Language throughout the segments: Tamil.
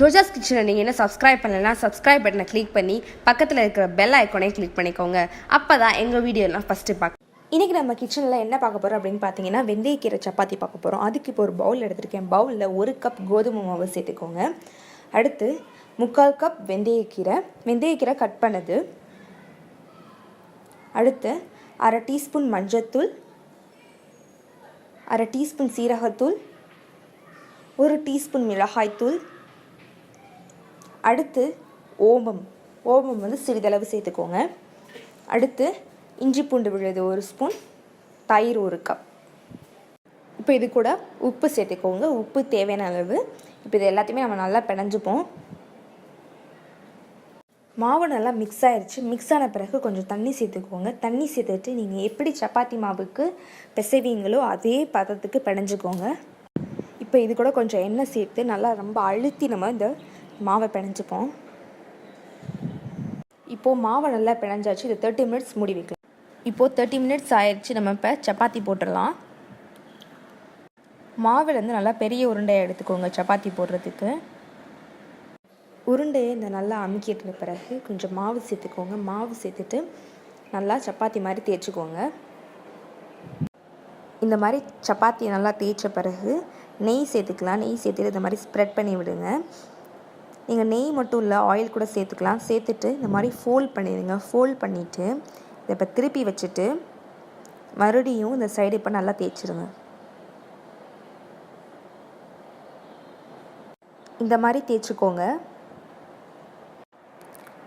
ரோஜாஸ் கிச்சனை நீங்கள் என்ன சப்ஸ்கிரைப் பண்ணலைன்னா சப்ஸ்கிரைப் பட்டனை கிளிக் பண்ணி பக்கத்தில் இருக்கிற பெல் ஐக்கானே கிளிக் பண்ணிக்கோங்க. அப்போ தான் எங்கள் வீடியோலாம் ஃபஸ்ட்டு பார்க்க. இன்றைக்கி நம்ம கிச்சனில் என்ன பார்க்க போகிறோம் அப்படின்னு பார்த்தீங்கன்னா, வெந்தயக்கீரை சப்பாத்தி பார்க்க போகிறோம். அதுக்கு இப்போ ஒரு பவுல் எடுத்திருக்கேன். பவுலில் 1 கப் கோதுமை மாவு சேர்த்துக்கோங்க. அடுத்து 3/4 கப் வெந்தயக்கீரை கட் பண்ணது. அடுத்து அரை டீஸ்பூன் மஞ்சத்தூள், அரை டீஸ்பூன் சீரகத்தூள், 1 டீஸ்பூன் மிளகாய்த்தூள். அடுத்து ஓமம் வந்து சிறிதளவு சேர்த்துக்கோங்க. அடுத்து இஞ்சி பூண்டு விழுது 1 ஸ்பூன், தயிர் 1 கப். இப்போ இது கூட உப்பு சேர்த்துக்கோங்க. உப்பு தேவையான அளவு. இப்போ இது எல்லாத்தையுமே நம்ம நல்லா பிணைஞ்சுப்போம். மாவு நல்லா மிக்ஸ் ஆகிடுச்சு. மிக்ஸ் ஆன பிறகு கொஞ்சம் தண்ணி சேர்த்துக்கோங்க. தண்ணி சேர்த்துட்டு நீங்கள் எப்படி சப்பாத்தி மாவுக்கு பிசைவீங்களோ அதே பதத்துக்கு பிணைஞ்சுக்கோங்க. இப்போ இது கூட கொஞ்சம் எண்ணெய் சேர்த்து நல்லா ரொம்ப அழுத்தி நம்ம இந்த மாவை பிணைஞ்சுப்போம். இப்போது மாவை நல்லா பிணைஞ்சாச்சு. இது 30 மினிட்ஸ் மூடி வைக்கலாம். இப்போது 30 மினிட்ஸ் ஆயிடுச்சு. நம்ம இப்போ சப்பாத்தி போட்டுடலாம். மாவுலேருந்து நல்லா பெரிய உருண்டையை எடுத்துக்கோங்க சப்பாத்தி போடுறதுக்கு. உருண்டையை இந்த நல்லா அமுக்கிட்ட பிறகு கொஞ்சம் மாவு சேர்த்துக்கோங்க. மாவு சேர்த்துட்டு நல்லா சப்பாத்தி மாதிரி தேய்ச்சிக்கோங்க. இந்த மாதிரி சப்பாத்தியை நல்லா தேய்ச்ச பிறகு நெய் சேர்த்துக்கலாம். நெய் சேர்த்துட்டு இந்த மாதிரி ஸ்ப்ரெட் பண்ணி விடுங்க. நீங்கள் நெய் மட்டும் இல்லை, ஆயில் கூட சேர்த்துக்கலாம். சேர்த்துட்டு இந்த மாதிரி ஃபோல்ட் பண்ணிடுங்க. ஃபோல்ட் பண்ணிவிட்டு இதை இப்போ திருப்பி வச்சுட்டு மறுபடியும் இந்த சைடு இப்போ நல்லா தேய்ச்சிருங்க. இந்த மாதிரி தேய்ச்சிக்கோங்க.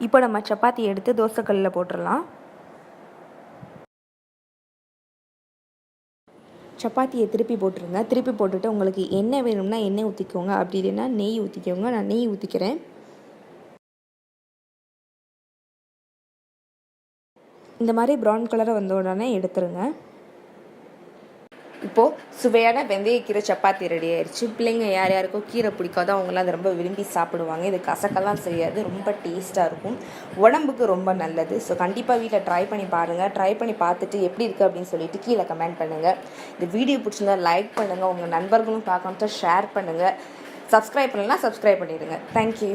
இப்போ நம்ம சப்பாத்தி எடுத்து தோசைக்கல்லில் போட்டுடலாம். சப்பாத்தியை திருப்பி போட்டுருங்க. திருப்பி போட்டுட்டு உங்களுக்கு எண்ணெய் வேணும்னா எண்ணெய் ஊற்றிக்கோங்க. அப்படி இல்லைன்னா நெய் ஊற்றிக்கோங்க. நான் நெய் ஊற்றிக்கிறேன். இந்த மாதிரி ப்ரௌன் கலரை வந்த உடனே எடுத்துருங்க. இப்போது சுவையான வெந்தயக்கீரை சப்பாத்தி ரெடி ஆயிடுச்சு. பிள்ளைங்க யார் யாருக்கோ கீரை பிடிக்காதோ அவங்களாம் அதை ரொம்ப விரும்பி சாப்பிடுவாங்க. இது கசக்கெல்லாம் செய்யாது, ரொம்ப டேஸ்ட்டாக இருக்கும், உடம்புக்கு ரொம்ப நல்லது. ஸோ கண்டிப்பாக வீட்டில் ட்ரை பண்ணி பாருங்கள். ட்ரை பண்ணி பார்த்துட்டு எப்படி இருக்குது அப்படின்னு சொல்லிட்டு கீழே கமெண்ட் பண்ணுங்கள். இந்த வீடியோ பிடிச்சிருந்தா லைக் பண்ணுங்கள். உங்கள் நண்பர்களும் பார்க்கணும் ஷேர் பண்ணுங்கள். சப்ஸ்கிரைப் பண்ணலைன்னா சப்ஸ்கிரைப் பண்ணிடுங்க. தேங்க்யூ.